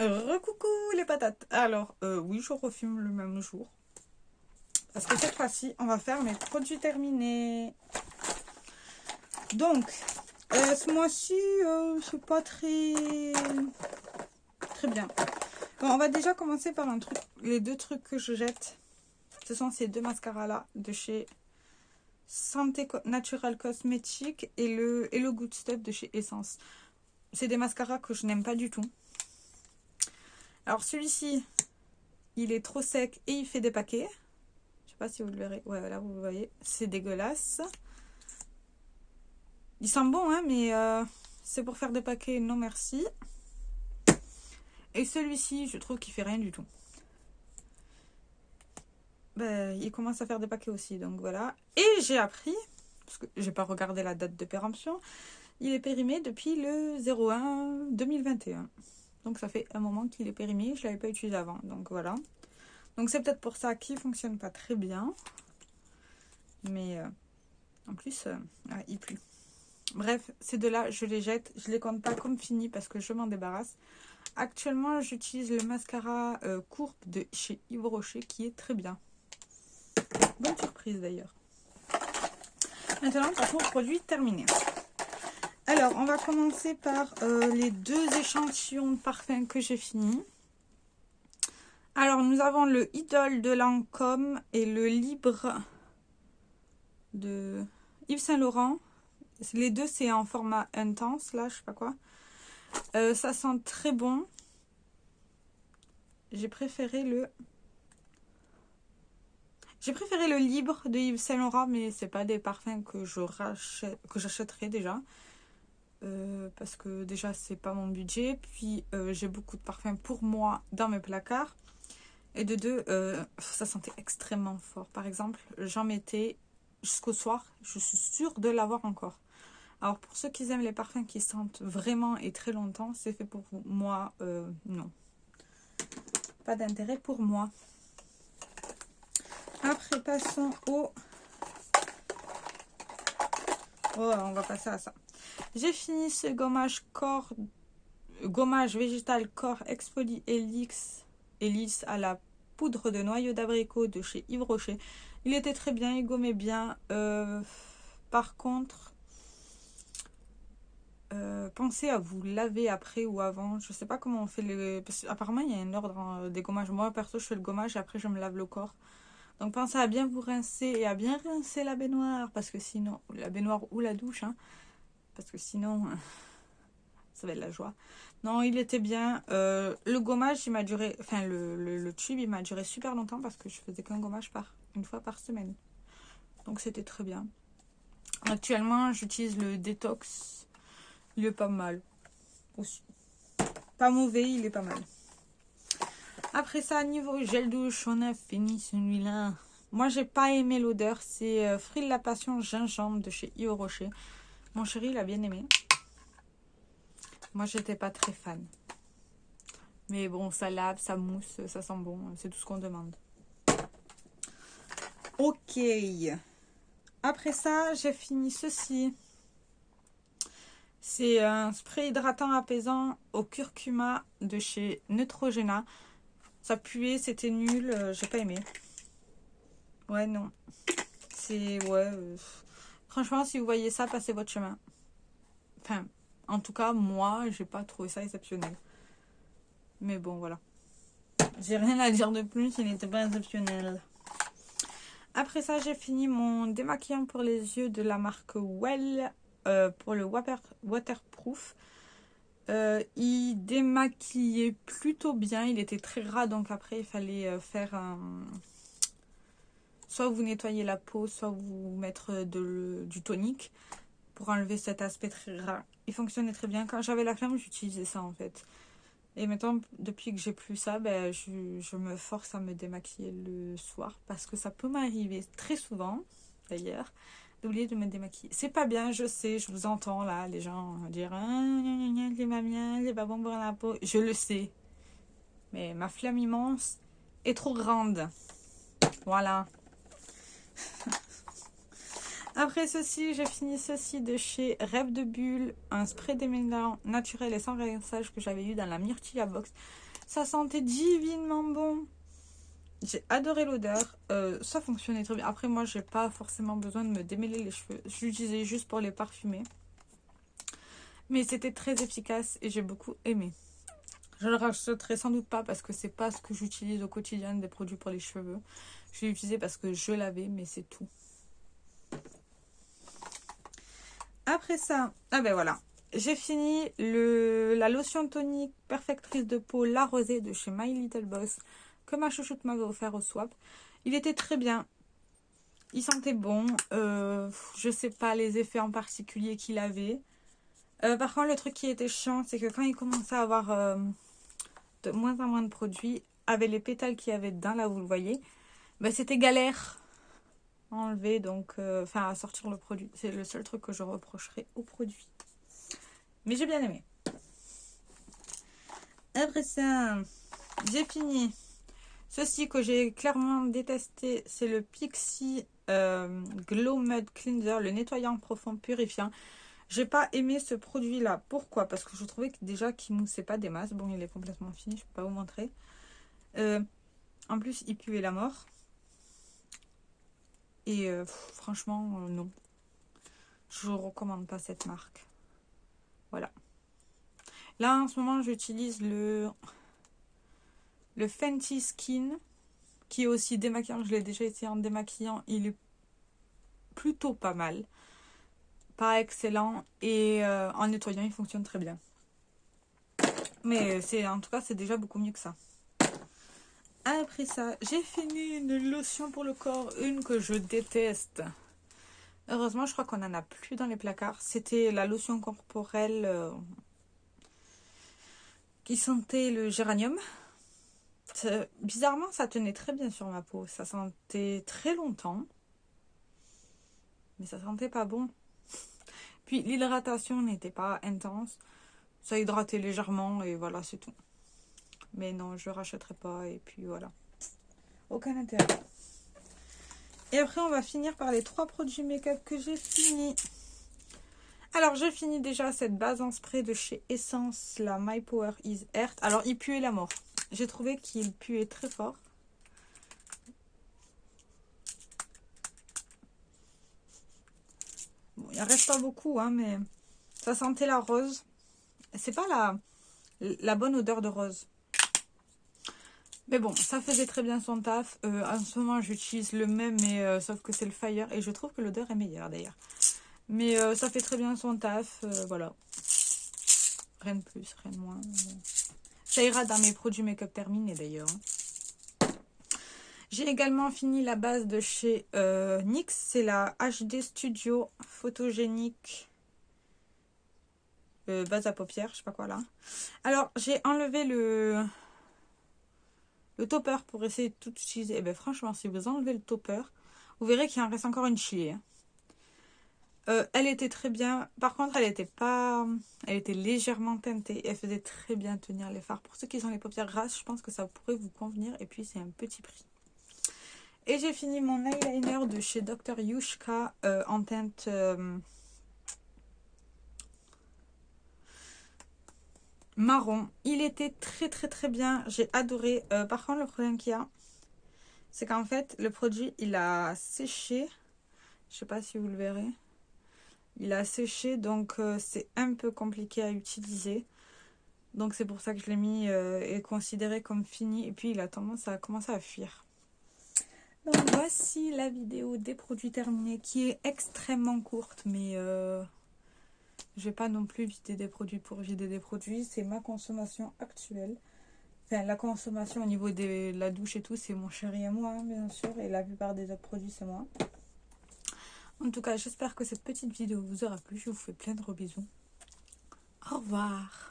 Recoucou les patates. Alors, oui, je refume le même jour. Parce que cette fois-ci, on va faire mes produits terminés. Donc, ce mois-ci, c'est pas très bien. Bon, on va déjà commencer par un truc. Les deux trucs que je jette, ce sont ces deux mascaras-là de chez Santé Natural Cosmétiques et le Good Stuff de chez Essence. C'est des mascaras que je n'aime pas du tout. Alors celui-ci, il est trop sec et il fait des paquets. Je sais pas si vous le verrez. Ouais, là vous le voyez. C'est dégueulasse. Il sent bon, hein, mais c'est pour faire des paquets, non merci. Et celui-ci, je trouve qu'il fait rien du tout. Ben, il commence à faire des paquets aussi, donc voilà. Et j'ai appris, parce que j'ai pas regardé la date de péremption, il est périmé depuis le 01 2021. Donc ça fait un moment qu'il est périmé, je l'avais pas utilisé avant, donc voilà. Donc c'est peut-être pour ça qu'il fonctionne pas très bien. Mais en plus, il pue. Bref, ces deux-là, je les jette. Je les compte pas comme fini parce que je m'en débarrasse. Actuellement, j'utilise le mascara courbe de chez Yves Rocher qui est très bien. Bonne surprise d'ailleurs. Maintenant, passons au produit terminé. Alors, on va commencer par les deux échantillons de parfums que j'ai finis. Alors, nous avons le Idole de Lancôme et le Libre de Yves Saint Laurent. Les deux, c'est en format intense, là, je sais pas quoi. Ça sent très bon. J'ai préféré le Libre de Yves Saint Laurent, mais c'est pas des parfums que j'achèterai déjà. Parce que déjà, c'est pas mon budget. Puis, j'ai beaucoup de parfums pour moi dans mes placards. Et de deux, ça sentait extrêmement fort. Par exemple, j'en mettais jusqu'au soir. Je suis sûre de l'avoir encore. Alors, pour ceux qui aiment les parfums qui sentent vraiment et très longtemps, c'est fait pour vous. Moi, non. Pas d'intérêt pour moi. Après, passons au... Oh, on va passer à ça. J'ai fini ce gommage végétal corps Exfoli Elix à la poudre de noyau d'abricot de chez Yves Rocher. Il était très bien, il gommait bien. Par contre, pensez à vous laver après ou avant. Je sais pas comment on fait les... Parce qu'apparemment, il y a un ordre des gommages. Moi, perso, je fais le gommage et après, je me lave le corps. Donc, pensez à bien vous rincer et à bien rincer la baignoire. Parce que sinon... La baignoire ou la douche, hein. Parce que sinon... ça va être la joie. Non, il était bien. Le gommage, il m'a duré... Enfin, le tube, il m'a duré super longtemps parce que je faisais qu'un gommage une fois par semaine. Donc, c'était très bien. Actuellement, j'utilise le détox. Il est pas mal. Aussi. Pas mauvais, il est pas mal. Après ça, niveau gel douche, on a fini celui-là. Moi, j'ai pas aimé l'odeur. C'est Fruit de la Passion gingembre de chez Yves Rocher. Mon chéri, il a bien aimé. Moi, j'étais pas très fan. Mais bon, ça lave, ça mousse, ça sent bon. C'est tout ce qu'on demande. Ok. Après ça, j'ai fini ceci. C'est un spray hydratant apaisant au curcuma de chez Neutrogena. Ça puait, c'était nul, j'ai pas aimé. Ouais, non. C'est... Ouais. Franchement, si vous voyez ça, passez votre chemin. Enfin, en tout cas, moi, j'ai pas trouvé ça exceptionnel. Mais bon, voilà. J'ai rien à dire de plus, il n'était pas exceptionnel. Après ça, j'ai fini mon démaquillant pour les yeux de la marque Well pour le waterproof. Il démaquillait plutôt bien. Il était très ras, donc après, il fallait faire un... Soit vous nettoyez la peau, soit vous mettre du tonique pour enlever cet aspect très ras. Il fonctionnait très bien. Quand j'avais la flemme, j'utilisais ça en fait. Et maintenant, depuis que j'ai plus ça, ben, je me force à me démaquiller le soir. Parce que ça peut m'arriver très souvent, d'ailleurs, d'oublier de me démaquiller. C'est pas bien, je sais, je vous entends là, les gens dire « c'est pas bien, c'est pas bon pour la peau ». Je le sais. Mais ma flamme immense est trop grande. Voilà. Après ceci, j'ai fini ceci de chez Rêve de Bulle, un spray démêlant naturel et sans rinçage que j'avais eu dans la Myrtilla Box. Ça sentait divinement bon. J'ai adoré l'odeur. Ça fonctionnait très bien. Après, moi, j'ai pas forcément besoin de me démêler les cheveux. Je l'utilisais juste pour les parfumer. Mais c'était très efficace et j'ai beaucoup aimé. Je le rachèterai sans doute pas parce que c'est pas ce que j'utilise au quotidien des produits pour les cheveux. Je l'ai utilisé parce que je l'avais, mais c'est tout. Après ça, ah ben voilà. J'ai fini la lotion tonique perfectrice de peau La Rosée de chez My Little Boss que ma chouchoute m'avait offert au swap. Il était très bien. Il sentait bon. Je sais pas les effets en particulier qu'il avait. Par contre, le truc qui était chiant, c'est que quand il commençait à avoir de moins en moins de produits, avec les pétales qu'il y avait dedans, là vous le voyez, ben, c'était galère à enlever, donc enfin à sortir le produit. C'est le seul truc que je reprocherais au produit. Mais j'ai bien aimé. Après ça, j'ai fini. Ceci que j'ai clairement détesté, c'est le Pixi Glow Mud Cleanser, le nettoyant profond purifiant. J'ai pas aimé ce produit-là. Pourquoi? Parce que je trouvais que déjà qu'il moussait pas des masses. Bon, il est complètement fini, je peux pas vous montrer. En plus, il puait la mort. Et franchement, non. Je ne recommande pas cette marque. Voilà. Là, en ce moment, j'utilise le Fenty Skin, qui est aussi démaquillant. Je l'ai déjà essayé en démaquillant. Il est plutôt pas mal. Pas excellent. Et en nettoyant, il fonctionne très bien. Mais en tout cas, c'est déjà beaucoup mieux que ça. Après ça, j'ai fini une lotion pour le corps. Une que je déteste. Heureusement, je crois qu'on n'en a plus dans les placards. C'était la lotion corporelle qui sentait le géranium. Bizarrement, ça tenait très bien sur ma peau. Ça sentait très longtemps. Mais ça sentait pas bon. Puis l'hydratation n'était pas intense. Ça hydratait légèrement et voilà, c'est tout. Mais non, je rachèterai pas et puis voilà. Aucun intérêt. Et après, on va finir par les 3 produits make-up que j'ai fini. Alors, j'ai fini déjà cette base en spray de chez Essence, la My Power is Earth. Alors, il puait la mort. J'ai trouvé qu'il puait très fort. Bon, il en reste pas beaucoup, hein, mais ça sentait la rose. C'est pas la bonne odeur de rose. Mais bon, ça faisait très bien son taf. En ce moment, j'utilise le même, mais sauf que c'est le Fire. Et je trouve que l'odeur est meilleure, d'ailleurs. Mais ça fait très bien son taf. Voilà. Rien de plus, rien de moins. Ça ira dans mes produits make-up terminés, d'ailleurs. J'ai également fini la base de chez NYX. C'est la HD Studio Photogénique. Base à paupières, je sais pas quoi, là. Alors, j'ai enlevé le topper pour essayer de tout utiliser. Et bien franchement, si vous enlevez le topper, vous verrez qu'il en reste encore une chier. Elle était très bien. Par contre, elle était légèrement teintée. Elle faisait très bien tenir les fards. Pour ceux qui ont les paupières grasses, je pense que ça pourrait vous convenir. Et puis, c'est un petit prix. Et j'ai fini mon eyeliner de chez Dr. Yushka en teinte... marron. Il était très très très bien. J'ai adoré. Par contre, le problème qu'il y a, c'est qu'en fait, le produit, il a séché. Je sais pas si vous le verrez. Il a séché, donc c'est un peu compliqué à utiliser. Donc c'est pour ça que je l'ai mis et considéré comme fini. Et puis, il a tendance à commencer à fuir. Donc voici la vidéo des produits terminés qui est extrêmement courte, mais... je vais pas non plus vider des produits pour vider des produits. C'est ma consommation actuelle. Enfin, la consommation au niveau de la douche et tout, c'est mon chéri et moi, hein, bien sûr. Et la plupart des autres produits, c'est moi. En tout cas, j'espère que cette petite vidéo vous aura plu. Je vous fais plein de gros bisous. Au revoir.